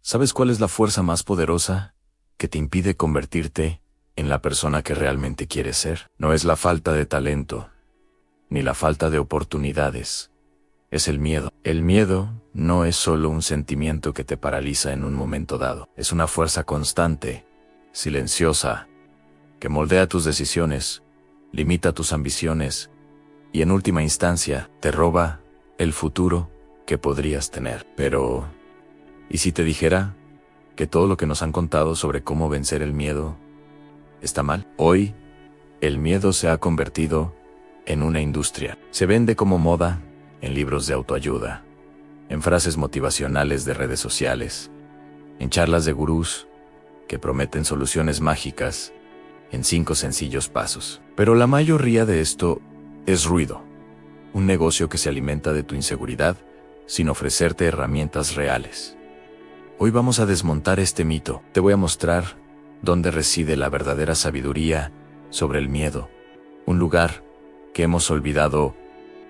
¿Sabes cuál es la fuerza más poderosa que te impide convertirte en la persona que realmente quieres ser? No es la falta de talento, ni la falta de oportunidades. Es el miedo. El miedo no es solo un sentimiento que te paraliza en un momento dado. Es una fuerza constante, silenciosa, que moldea tus decisiones, limita tus ambiciones y en última instancia te roba el futuro que podrías tener. Pero, ¿y si te dijera que todo lo que nos han contado sobre cómo vencer el miedo está mal? Hoy, el miedo se ha convertido en una industria. Se vende como moda en libros de autoayuda, en frases motivacionales de redes sociales, en charlas de gurús que prometen soluciones mágicas en 5 sencillos pasos. Pero la mayoría de esto es ruido, un negocio que se alimenta de tu inseguridad sin ofrecerte herramientas reales. Hoy vamos a desmontar este mito. Te voy a mostrar dónde reside la verdadera sabiduría sobre el miedo, un lugar que hemos olvidado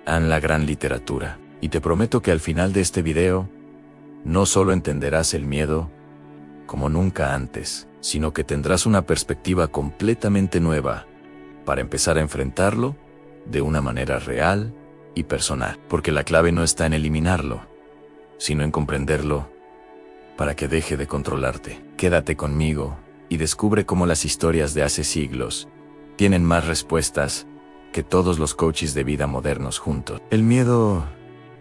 en la gran literatura. Y te prometo que al final de este video, no solo entenderás el miedo como nunca antes, sino que tendrás una perspectiva completamente nueva para empezar a enfrentarlo de una manera real y personal. Porque la clave no está en eliminarlo, sino en comprenderlo para que deje de controlarte. Quédate conmigo y descubre cómo las historias de hace siglos tienen más respuestas que todos los coaches de vida modernos juntos. El miedo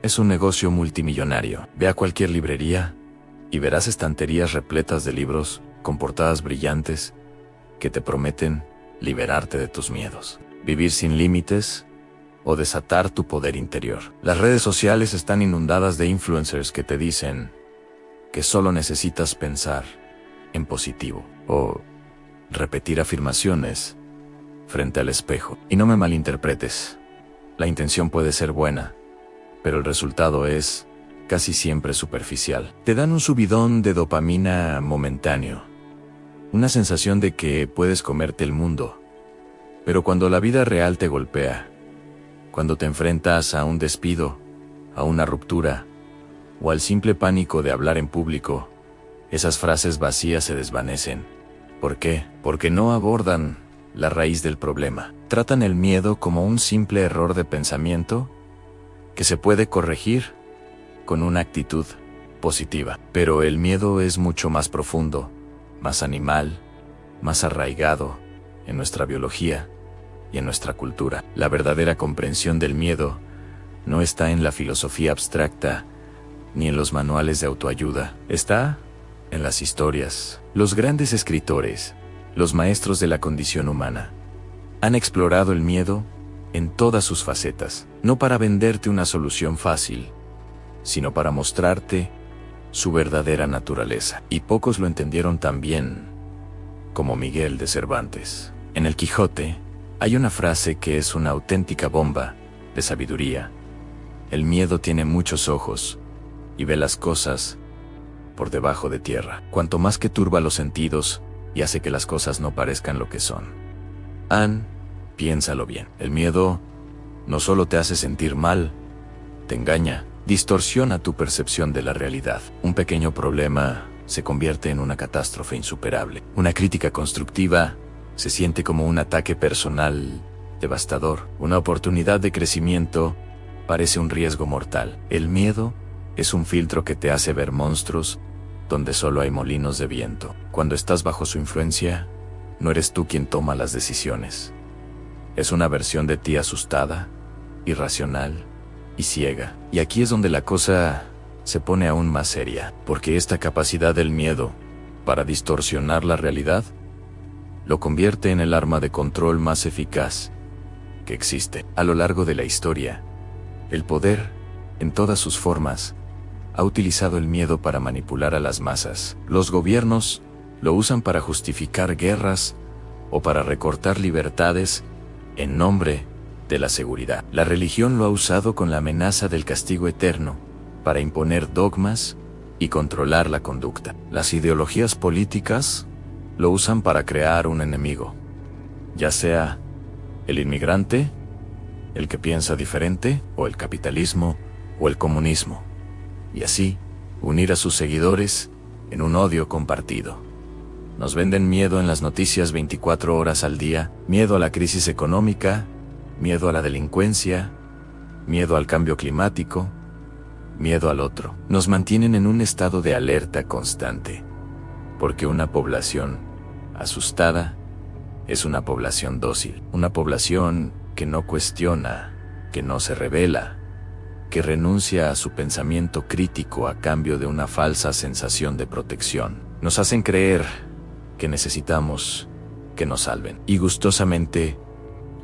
es un negocio multimillonario. Ve a cualquier librería y verás estanterías repletas de libros con portadas brillantes que te prometen liberarte de tus miedos, vivir sin límites o desatar tu poder interior. Las redes sociales están inundadas de influencers que te dicen que solo necesitas pensar en positivo o repetir afirmaciones frente al espejo. Y no me malinterpretes, la intención puede ser buena, pero el resultado es casi siempre superficial. Te dan un subidón de dopamina momentáneo, una sensación de que puedes comerte el mundo, pero cuando la vida real te golpea, cuando te enfrentas a un despido, a una ruptura, o al simple pánico de hablar en público, esas frases vacías se desvanecen. ¿Por qué? Porque no abordan la raíz del problema. Tratan el miedo como un simple error de pensamiento que se puede corregir con una actitud positiva. Pero el miedo es mucho más profundo, más animal, más arraigado en nuestra biología y en nuestra cultura. La verdadera comprensión del miedo no está en la filosofía abstracta ni en los manuales de autoayuda. Está en las historias. Los grandes escritores, los maestros de la condición humana, han explorado el miedo en todas sus facetas, no para venderte una solución fácil, sino para mostrarte su verdadera naturaleza. Y pocos lo entendieron tan bien como Miguel de Cervantes. En el Quijote hay una frase que es una auténtica bomba de sabiduría. El miedo tiene muchos ojos y ve las cosas por debajo de tierra. Cuanto más que turba los sentidos y hace que las cosas no parezcan lo que son. Piénsalo bien. El miedo no solo te hace sentir mal, te engaña, distorsiona tu percepción de la realidad. Un pequeño problema se convierte en una catástrofe insuperable. Una crítica constructiva se siente como un ataque personal devastador. Una oportunidad de crecimiento parece un riesgo mortal. El miedo es un filtro que te hace ver monstruos donde solo hay molinos de viento. Cuando estás bajo su influencia, no eres tú quien toma las decisiones. Es una versión de ti asustada, irracional y ciega. Y aquí es donde la cosa se pone aún más seria, porque esta capacidad del miedo para distorsionar la realidad lo convierte en el arma de control más eficaz que existe. A lo largo de la historia, el poder, en todas sus formas, ha utilizado el miedo para manipular a las masas. Los gobiernos lo usan para justificar guerras o para recortar libertades en nombre de la seguridad. La religión lo ha usado con la amenaza del castigo eterno para imponer dogmas y controlar la conducta. Las ideologías políticas lo usan para crear un enemigo, ya sea el inmigrante, el que piensa diferente, o el capitalismo, o el comunismo, y así unir a sus seguidores en un odio compartido. Nos venden miedo en las noticias 24 horas al día, miedo a la crisis económica, miedo a la delincuencia, miedo al cambio climático, miedo al otro. Nos mantienen en un estado de alerta constante, porque una población asustada es una población dócil, una población que no cuestiona, que no se rebela, que renuncia a su pensamiento crítico a cambio de una falsa sensación de protección. Nos hacen creer que necesitamos que nos salven, y gustosamente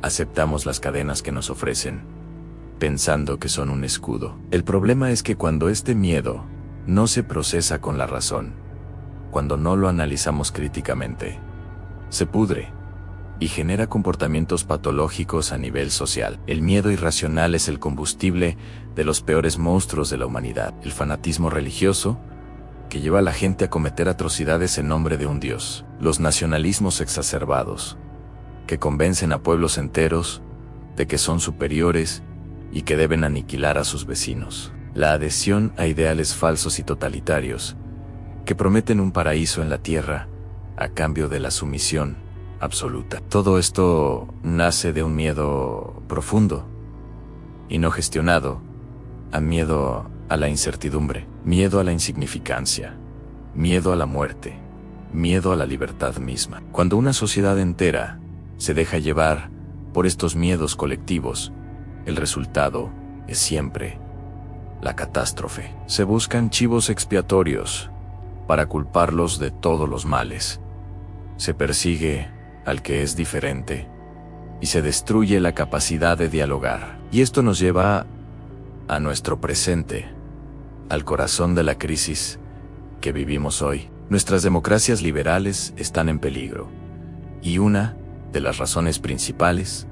aceptamos las cadenas que nos ofrecen, pensando que son un escudo. El problema es que cuando este miedo no se procesa con la razón, cuando no lo analizamos críticamente, se pudre y genera comportamientos patológicos a nivel social. El miedo irracional es el combustible de los peores monstruos de la humanidad. El fanatismo religioso, que lleva a la gente a cometer atrocidades en nombre de un Dios. Los nacionalismos exacerbados, que convencen a pueblos enteros de que son superiores y que deben aniquilar a sus vecinos. La adhesión a ideales falsos y totalitarios, que prometen un paraíso en la tierra a cambio de la sumisión absoluta. Todo esto nace de un miedo profundo y no gestionado, a miedo a la incertidumbre, miedo a la insignificancia, miedo a la muerte, miedo a la libertad misma. Cuando una sociedad entera se deja llevar por estos miedos colectivos, el resultado es siempre la catástrofe. Se buscan chivos expiatorios para culparlos de todos los males. Se persigue al que es diferente y se destruye la capacidad de dialogar. Y esto nos lleva a nuestro presente, al corazón de la crisis que vivimos hoy. Nuestras democracias liberales están en peligro, y una de las razones principales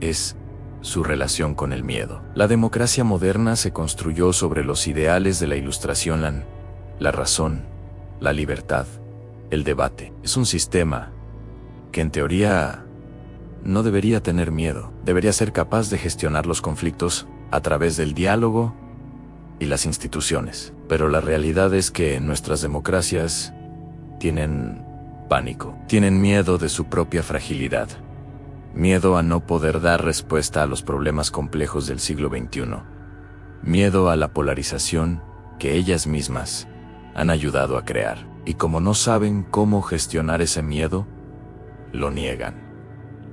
es su relación con el miedo. La democracia moderna se construyó sobre los ideales de la Ilustración, la razón, la libertad, el debate. Es un sistema que en teoría no debería tener miedo, debería ser capaz de gestionar los conflictos a través del diálogo y las instituciones. Pero la realidad es que nuestras democracias tienen pánico, tienen miedo de su propia fragilidad, miedo a no poder dar respuesta a los problemas complejos del siglo XXI, miedo a la polarización que ellas mismas han ayudado a crear. Y como no saben cómo gestionar ese miedo, lo niegan.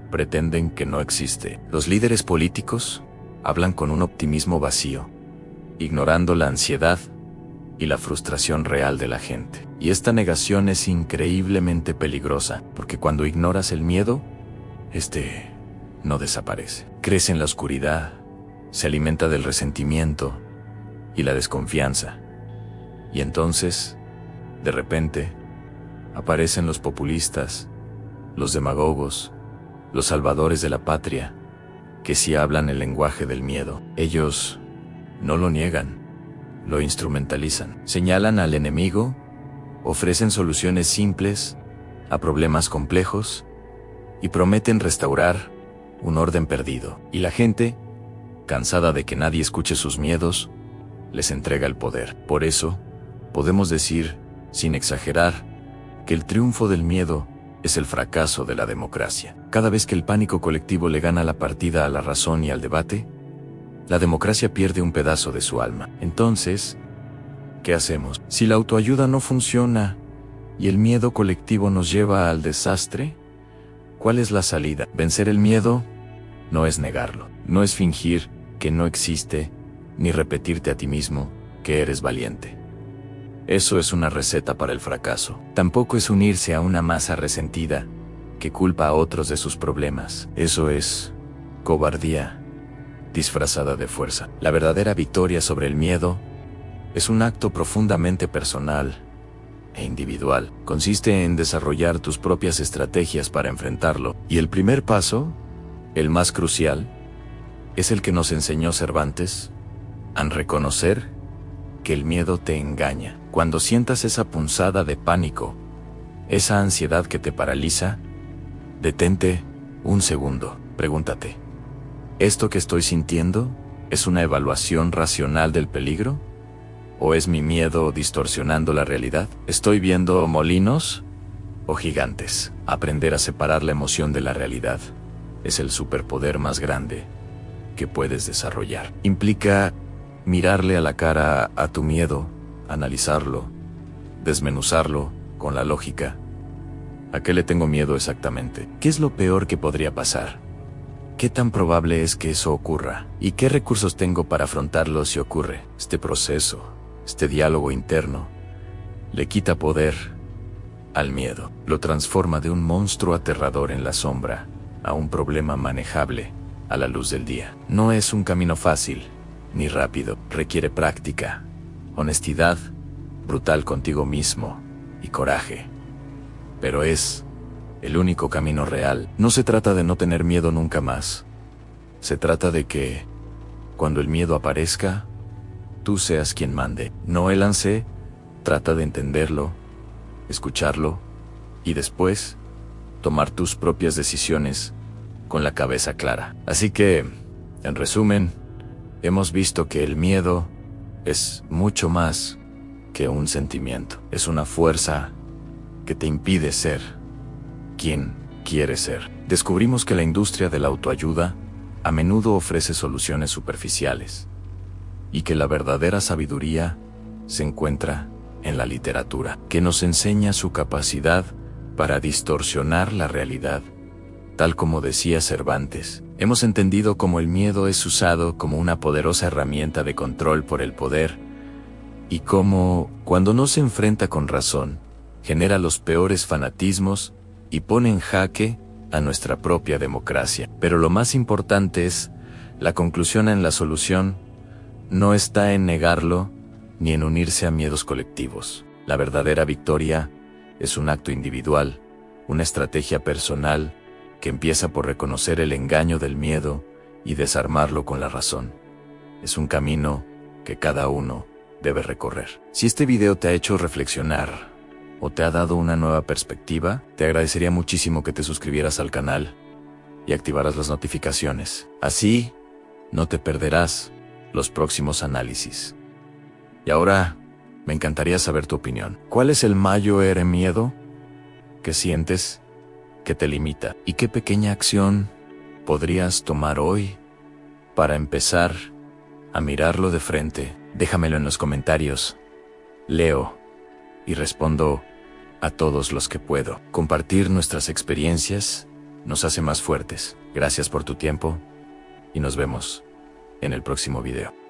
Pretenden que no existe. Los líderes políticos hablan con un optimismo vacío, ignorando la ansiedad y la frustración real de la gente. Y esta negación es increíblemente peligrosa, porque cuando ignoras el miedo, este no desaparece. Crece en la oscuridad, se alimenta del resentimiento y la desconfianza. Y entonces, de repente, aparecen los populistas, los demagogos, los salvadores de la patria, que sí hablan el lenguaje del miedo. Ellos no lo niegan, lo instrumentalizan. Señalan al enemigo, ofrecen soluciones simples a problemas complejos y prometen restaurar un orden perdido. Y la gente, cansada de que nadie escuche sus miedos, les entrega el poder. Por eso, podemos decir, sin exagerar, que el triunfo del miedo es el fracaso de la democracia. Cada vez que el pánico colectivo le gana la partida a la razón y al debate, la democracia pierde un pedazo de su alma. Entonces, ¿qué hacemos? Si la autoayuda no funciona y el miedo colectivo nos lleva al desastre, ¿cuál es la salida? Vencer el miedo no es negarlo, no es fingir que no existe, ni repetirte a ti mismo que eres valiente. Eso es una receta para el fracaso. Tampoco es unirse a una masa resentida que culpa a otros de sus problemas. Eso es cobardía disfrazada de fuerza. La verdadera victoria sobre el miedo es un acto profundamente personal e individual. Consiste en desarrollar tus propias estrategias para enfrentarlo. Y el primer paso, el más crucial, es el que nos enseñó Cervantes, en reconocer que el miedo te engaña. Cuando sientas esa punzada de pánico, esa ansiedad que te paraliza, detente un segundo. Pregúntate, ¿esto que estoy sintiendo es una evaluación racional del peligro? ¿O es mi miedo distorsionando la realidad? ¿Estoy viendo molinos o gigantes? Aprender a separar la emoción de la realidad es el superpoder más grande que puedes desarrollar. Implica mirarle a la cara a tu miedo, analizarlo, desmenuzarlo con la lógica. ¿A qué le tengo miedo exactamente? ¿Qué es lo peor que podría pasar? ¿Qué tan probable es que eso ocurra? ¿Y qué recursos tengo para afrontarlo si ocurre? Este proceso, este diálogo interno, le quita poder al miedo. Lo transforma de un monstruo aterrador en la sombra a un problema manejable a la luz del día. No es un camino fácil ni rápido. Requiere práctica, honestidad, brutal contigo mismo y coraje. Pero es el único camino real. No se trata de no tener miedo nunca más. Se trata de que, cuando el miedo aparezca, tú seas quien mande. No el lance, trata de entenderlo, escucharlo y después tomar tus propias decisiones con la cabeza clara. Así que, en resumen, hemos visto que el miedo es mucho más que un sentimiento. Es una fuerza que te impide ser quien quieres ser. Descubrimos que la industria de la autoayuda a menudo ofrece soluciones superficiales y que la verdadera sabiduría se encuentra en la literatura, que nos enseña su capacidad para distorsionar la realidad. Tal como decía Cervantes, hemos entendido cómo el miedo es usado como una poderosa herramienta de control por el poder y cómo, cuando no se enfrenta con razón, genera los peores fanatismos y pone en jaque a nuestra propia democracia. Pero lo más importante es, la conclusión en la solución no está en negarlo ni en unirse a miedos colectivos. La verdadera victoria es un acto individual, una estrategia personal que empieza por reconocer el engaño del miedo y desarmarlo con la razón. Es un camino que cada uno debe recorrer. Si este video te ha hecho reflexionar o te ha dado una nueva perspectiva, te agradecería muchísimo que te suscribieras al canal y activaras las notificaciones. Así, no te perderás los próximos análisis. Y ahora, me encantaría saber tu opinión. ¿Cuál es el mayor miedo que sientes que te limita? ¿Y qué pequeña acción podrías tomar hoy para empezar a mirarlo de frente? Déjamelo en los comentarios. Leo y respondo a todos los que puedo. Compartir nuestras experiencias nos hace más fuertes. Gracias por tu tiempo y nos vemos en el próximo video.